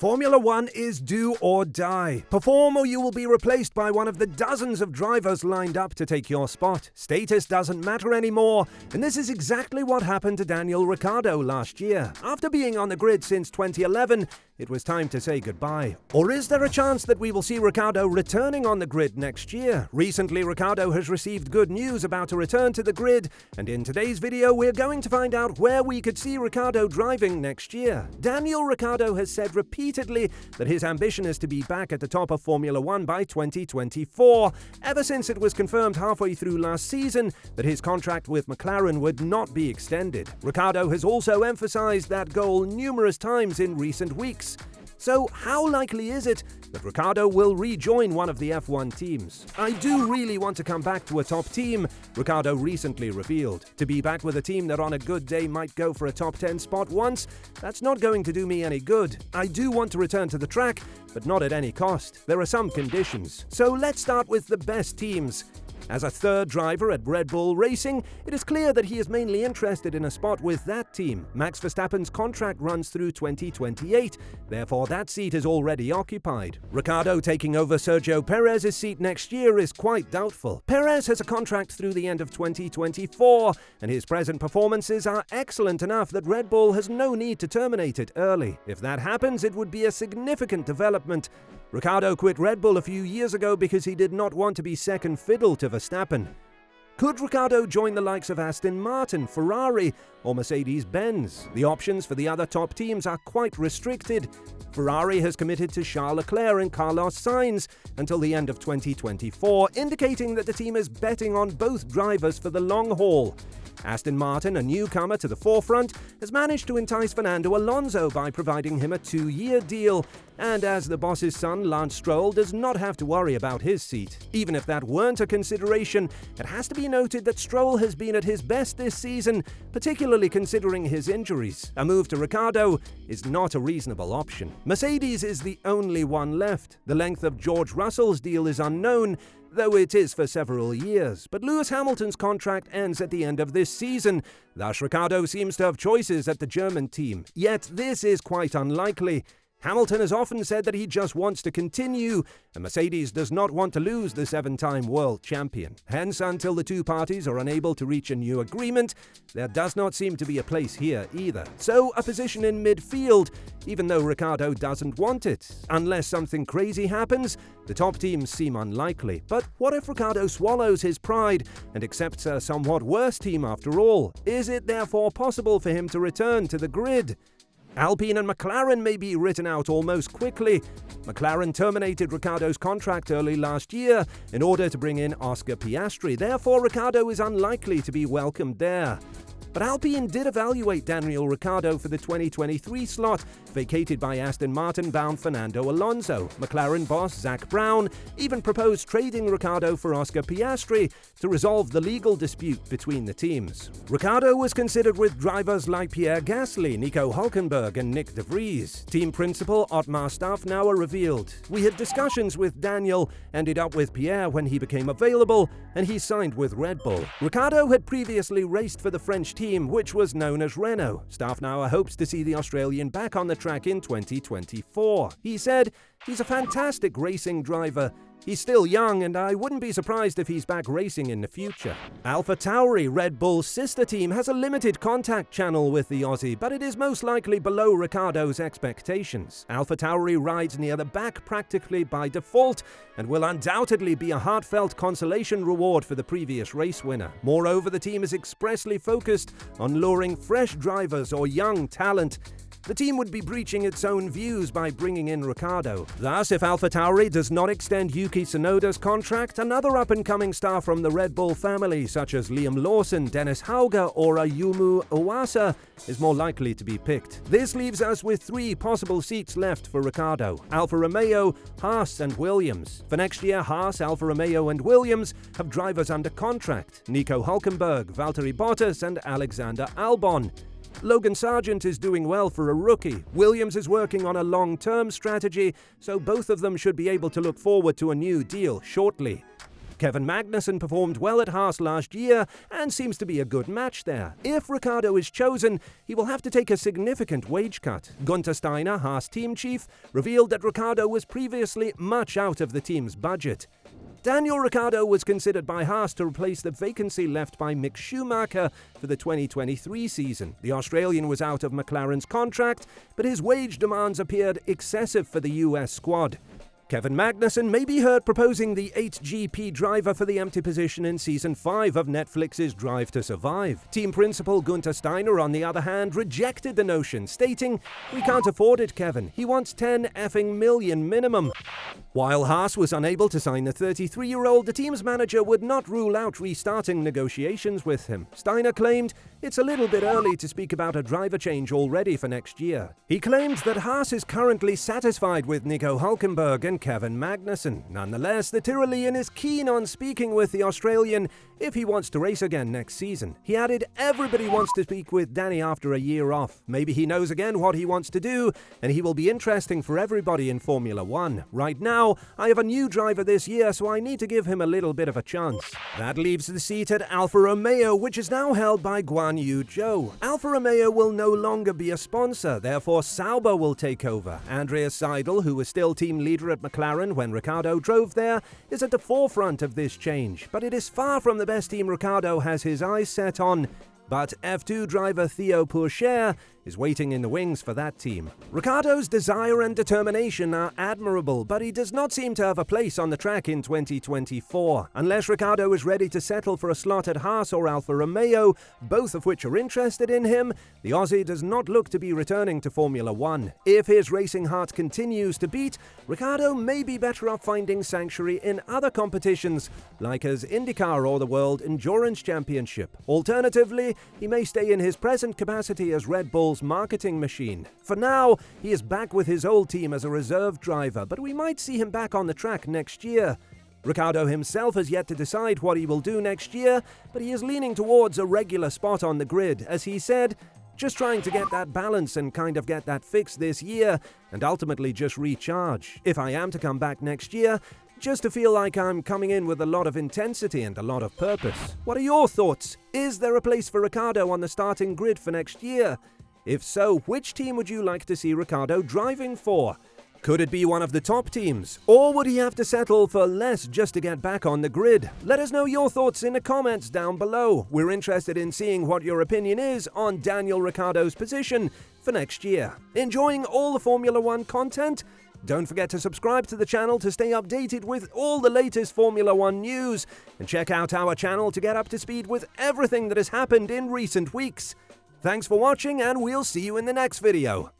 Formula One is do or die. Perform or you will be replaced by one of the dozens of drivers lined up to take your spot. Status doesn't matter anymore, and this is exactly what happened to Daniel Ricciardo last year. After being on the grid since 2011, it was time to say goodbye. Or is there a chance that we will see Ricciardo returning on the grid next year? Recently, Ricciardo has received good news about a return to the grid, and in today's video, we're going to find out where we could see Ricciardo driving next year. Daniel Ricciardo has said repeatedly that his ambition is to be back at the top of Formula One by 2024, ever since it was confirmed halfway through last season that his contract with McLaren would not be extended. Ricciardo has also emphasized that goal numerous times in recent weeks. So how likely is it that Ricciardo will rejoin one of the F1 teams? I do really want to come back to a top team, Ricciardo recently revealed. To be back with a team that on a good day might go for a top 10 spot once, that's not going to do me any good. I do want to return to the track, but not at any cost. There are some conditions. So let's start with the best teams. As a third driver at Red Bull Racing, it is clear that he is mainly interested in a spot with that team. Max Verstappen's contract runs through 2028, therefore that seat is already occupied. Ricciardo taking over Sergio Perez's seat next year is quite doubtful. Perez has a contract through the end of 2024, and his present performances are excellent enough that Red Bull has no need to terminate it early. If that happens, it would be a significant development. Ricciardo quit Red Bull a few years ago because he did not want to be second fiddle to Verstappen. Could Ricciardo join the likes of Aston Martin, Ferrari, or Mercedes-Benz? The options for the other top teams are quite restricted. Ferrari has committed to Charles Leclerc and Carlos Sainz until the end of 2024, indicating that the team is betting on both drivers for the long haul. Aston Martin, a newcomer to the forefront, has managed to entice Fernando Alonso by providing him a 2-year deal, and as the boss's son, Lance Stroll, does not have to worry about his seat. Even if that weren't a consideration, it has to be noted that Stroll has been at his best this season, particularly considering his injuries. A move to Ricciardo is not a reasonable option. Mercedes is the only one left. The length of George Russell's deal is unknown, though it is for several years. But Lewis Hamilton's contract ends at the end of this season. Thus, Ricciardo seems to have choices at the German team. Yet this is quite unlikely. Hamilton has often said that he just wants to continue, and Mercedes does not want to lose the 7-time world champion. Hence, until the two parties are unable to reach a new agreement, there does not seem to be a place here either. So, a position in midfield, even though Ricciardo doesn't want it. Unless something crazy happens, the top teams seem unlikely. But what if Ricciardo swallows his pride and accepts a somewhat worse team after all? Is it therefore possible for him to return to the grid? Alpine and McLaren may be written out almost quickly. McLaren terminated Ricciardo's contract early last year in order to bring in Oscar Piastri, therefore Ricciardo is unlikely to be welcomed there. But Alpine did evaluate Daniel Ricciardo for the 2023 slot, vacated by Aston Martin-bound Fernando Alonso. McLaren boss Zak Brown even proposed trading Ricciardo for Oscar Piastri to resolve the legal dispute between the teams. Ricciardo was considered with drivers like Pierre Gasly, Nico Hülkenberg and Nick de Vries. Team principal Otmar Szafnauer revealed, "We had discussions with Daniel, ended up with Pierre when he became available, and he signed with Red Bull." Ricciardo had previously raced for the French team, which was known as Renault. Szafnauer hopes to see the Australian back on the track in 2024. He said, "He's a fantastic racing driver. He's still young, and I wouldn't be surprised if he's back racing in the future." AlphaTauri, Red Bull's sister team, has a limited contact channel with the Aussie, but it is most likely below Ricciardo's expectations. AlphaTauri rides near the back practically by default, and will undoubtedly be a heartfelt consolation reward for the previous race winner. Moreover, the team is expressly focused on luring fresh drivers or young talent. The team would be breaching its own views by bringing in Ricciardo. Thus, if AlphaTauri does not extend Yuki Tsunoda's contract, another up-and-coming star from the Red Bull family, such as Liam Lawson, Dennis Hauger, or Ayumu Iwasa, is more likely to be picked. This leaves us with 3 possible seats left for Ricciardo: Alfa Romeo, Haas, and Williams. For next year, Haas, Alfa Romeo, and Williams have drivers under contract: Nico Hülkenberg, Valtteri Bottas, and Alexander Albon. Logan Sargent is doing well for a rookie. Williams is working on a long-term strategy, so both of them should be able to look forward to a new deal shortly. Kevin Magnussen performed well at Haas last year and seems to be a good match there. If Ricciardo is chosen, he will have to take a significant wage cut. Gunter Steiner, Haas team chief, revealed that Ricciardo was previously much out of the team's budget. Daniel Ricciardo was considered by Haas to replace the vacancy left by Mick Schumacher for the 2023 season. The Australian was out of McLaren's contract, but his wage demands appeared excessive for the US squad. Kevin Magnussen may be heard proposing the 8GP driver for the empty position in Season 5 of Netflix's Drive to Survive. Team principal Gunter Steiner, on the other hand, rejected the notion, stating, "We can't afford it, Kevin. He wants 10 effing million minimum." While Haas was unable to sign the 33-year-old, the team's manager would not rule out restarting negotiations with him. Steiner claimed, "It's a little bit early to speak about a driver change already for next year." He claimed that Haas is currently satisfied with Nico Hülkenberg and Kevin Magnussen. Nonetheless, the Tyrolean is keen on speaking with the Australian if he wants to race again next season. He added, "Everybody wants to speak with Danny after a year off. Maybe he knows again what he wants to do, and he will be interesting for everybody in Formula One. Right now, I have a new driver this year, so I need to give him a little bit of a chance." That leaves the seat at Alfa Romeo, which is now held by Guan Yu Zhou. Alfa Romeo will no longer be a sponsor, therefore Sauber will take over. Andreas Seidel, who was still team leader at McLaren when Ricciardo drove there, is at the forefront of this change, but it is far from the best team Ricciardo has his eyes set on. But F2 driver Theo Pourchaire is waiting in the wings for that team. Ricciardo's desire and determination are admirable, but he does not seem to have a place on the track in 2024. Unless Ricciardo is ready to settle for a slot at Haas or Alfa Romeo, both of which are interested in him, the Aussie does not look to be returning to Formula One. If his racing heart continues to beat, Ricciardo may be better off finding sanctuary in other competitions, like as IndyCar or the World Endurance Championship. Alternatively, he may stay in his present capacity as Red Bull's marketing machine. For now, he is back with his old team as a reserve driver, but we might see him back on the track next year. Ricciardo himself has yet to decide what he will do next year, but he is leaning towards a regular spot on the grid. As he said, "Just trying to get that balance and kind of get that fixed this year, and ultimately just recharge. If I am to come back next year, just to feel like I'm coming in with a lot of intensity and a lot of purpose." What are your thoughts? Is there a place for Ricciardo on the starting grid for next year? If so, which team would you like to see Ricciardo driving for? Could it be one of the top teams? Or would he have to settle for less just to get back on the grid? Let us know your thoughts in the comments down below. We're interested in seeing what your opinion is on Daniel Ricciardo's position for next year. Enjoying all the Formula One content? Don't forget to subscribe to the channel to stay updated with all the latest Formula One news, and check out our channel to get up to speed with everything that has happened in recent weeks. Thanks for watching, and we'll see you in the next video.